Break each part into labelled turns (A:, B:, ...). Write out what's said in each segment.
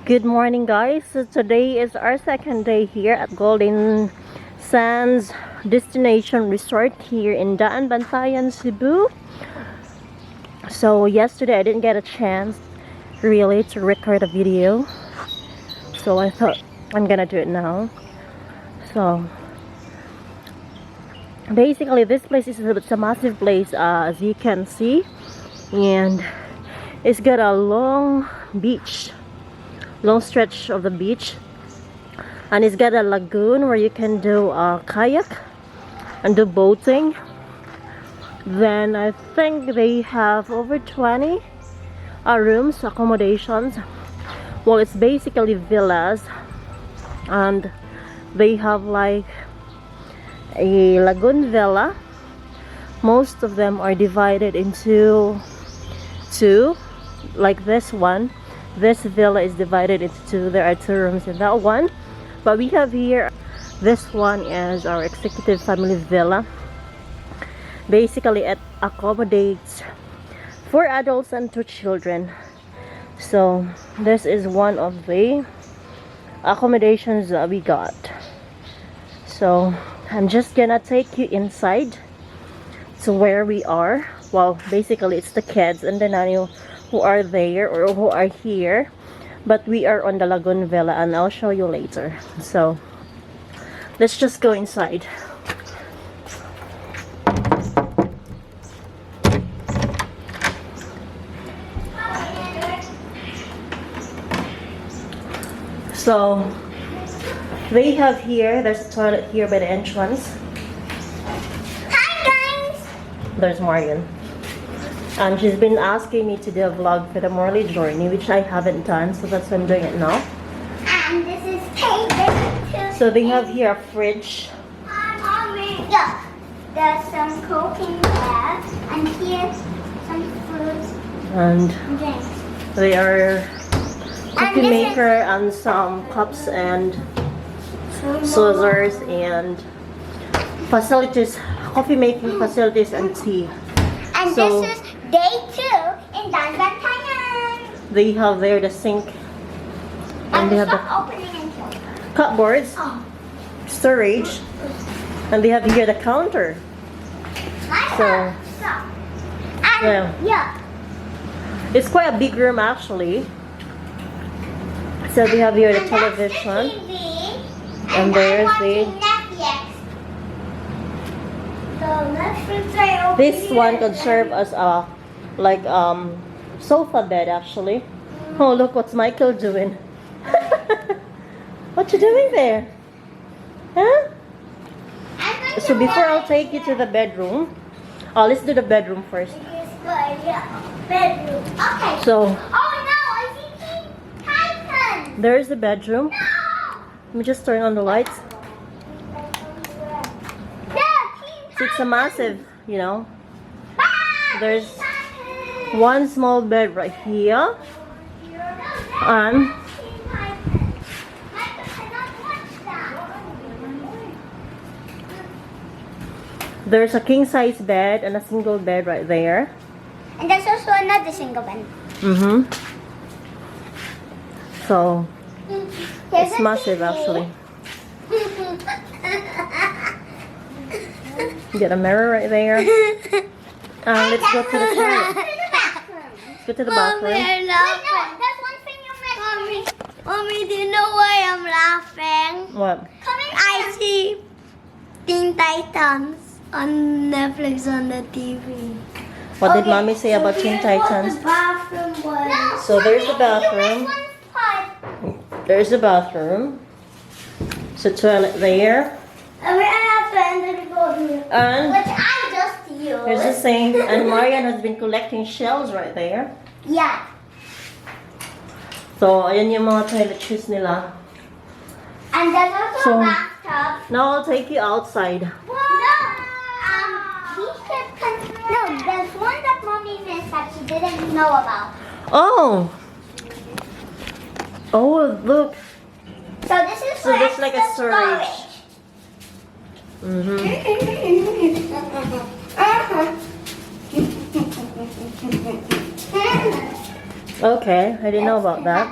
A: Good morning, guys. So today is our second day here at Golden Sands Destination Resort here in Daanbantayan, Cebu. So yesterday I didn't get a chance really to record a video, so I thought I'm gonna do it now. So basically this place is a massive place, as you can see, and it's got a long stretch of the beach, and it's got a lagoon where you can do kayak and do boating. Then I think they have over 20 rooms, accommodations. Well, it's basically villas, and they have like a lagoon villa. Most of them are divided into two, like this one. This villa is divided into two. There are 2 rooms in that one, but we have here, this one is our executive family villa. Basically it accommodates 4 adults and 2 children. So this is one of the accommodations that we got. So I'm just gonna take you inside to where we are. Well, basically it's the kids and the nanny who are there or who are here, but we are on the lagoon villa, and I'll show you later. So let's just go inside. So they have here, there's a toilet here by the entrance.
B: Hi guys!
A: There's Marian. And she's been asking me to do a vlog for the Morley journey, which I haven't done, so that's why I'm doing it now.
B: And this is Kate.
A: So they have here a fridge.
B: Yeah, there's some cooking there, and here's some fruits
A: And
B: and drinks.
A: they are coffee
B: this
A: maker and some cups and saucers and facilities, coffee making facilities and tea.
B: And
A: So-
B: this is day 2 in Daanbantayan.
A: They have there the sink, and they have the
B: stop opening until.
A: cupboards,
B: Oh,
A: storage, and they have here the counter.
B: nice.
A: So-
B: Stop. And yeah.
A: It's quite a big room actually. So they have here the
B: And that's
A: television.
B: the TV,
A: And there's
B: I'm
A: the-
B: watching Netflix. So Netflix I open
A: This one could
B: here.
A: serve as a sofa bed actually. Oh, look what's Michael doing. What you doing there? Huh?
B: I'm going
A: So
B: to
A: before I'll
B: watch
A: take you to the bedroom. Let's do the bedroom first.
B: bedroom. Okay.
A: So
B: Oh no, I see Teen Titan.
A: there's the bedroom.
B: No.
A: Let me just turn on the lights. So it's a massive, you know. There's one small bed right here. And there's a king size bed and a single bed right there.
B: And there's also another single bed.
A: So
B: Here's
A: it's
B: a
A: massive
B: TV.
A: actually. You get a mirror right there. Let's go to the toilet. Let's go to the bathroom.
B: Wait, no, there's one thing you missed. Mommy, do you know why I'm laughing?
A: What?
B: I see Teen Titans on Netflix on the TV.
A: What did mommy say about Teen Titans?
B: The bathroom was.
A: So there's the bathroom. There's the bathroom. So toilet there.
B: And we have to enter the bathroom.
A: And
B: Which I just used.
A: there's the sink. And Marian has been collecting shells right there.
B: Yeah.
A: So ayan yung mga toilet shoes nila.
B: And there's also
A: So-
B: a bathtub.
A: Now I'll take you outside.
B: No. We should no, there's one that mommy missed that she didn't know about.
A: Oh! Oh, look.
B: So this is
A: So
B: for
A: this like a
B: extra
A: storage. Mm-hmm. Okay, I didn't know about that.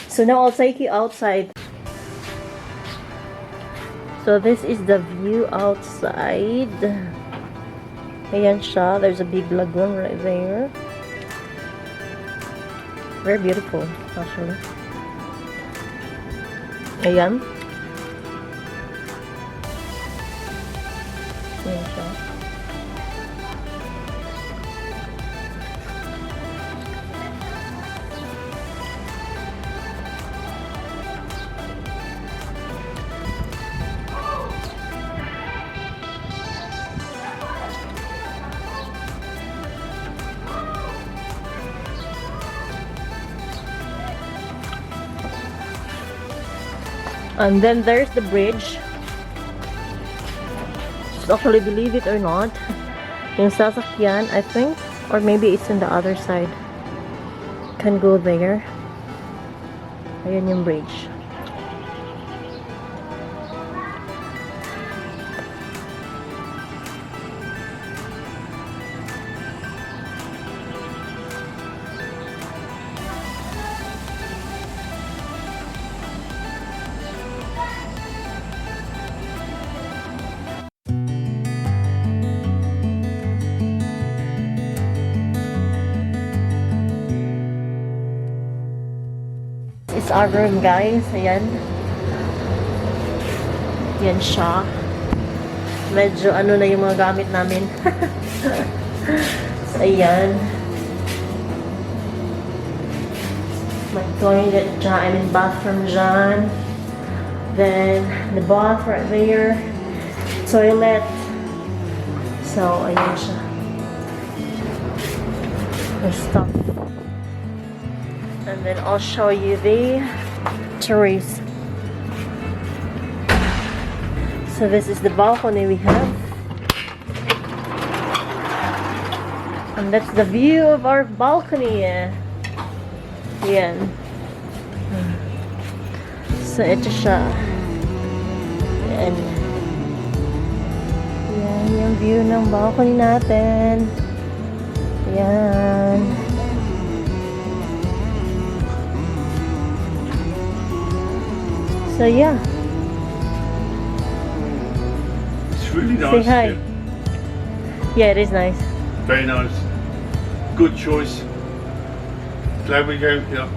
A: So now I'll take you outside. So this is the view outside. Ayan siya. There's a big lagoon right there. Very beautiful, actually. Ayan. Ayan siya. And then there's the bridge. Actually, believe it or not, yung sasakyan, I think, or maybe it's on the other side, can go there. Ayan yung bridge. It's our room, guys. Ayan. Yan siya. Medyo ano na yung mga gamit namin. So, ayan. My toilet dyan. I mean, bathroom dyan. Then, the bath right there. Toilet. So, ayan siya. The stuff. And then I'll show you the terrace. So this is the balcony we have. And that's the view of our balcony. Yan. So ito siya. Yan. Yan yung view ng balcony natin. Yan. So yeah.
C: It's really nice.
A: Say hi.
C: Yeah.
A: Yeah, it is nice.
C: Very nice. Good choice. Glad we came here.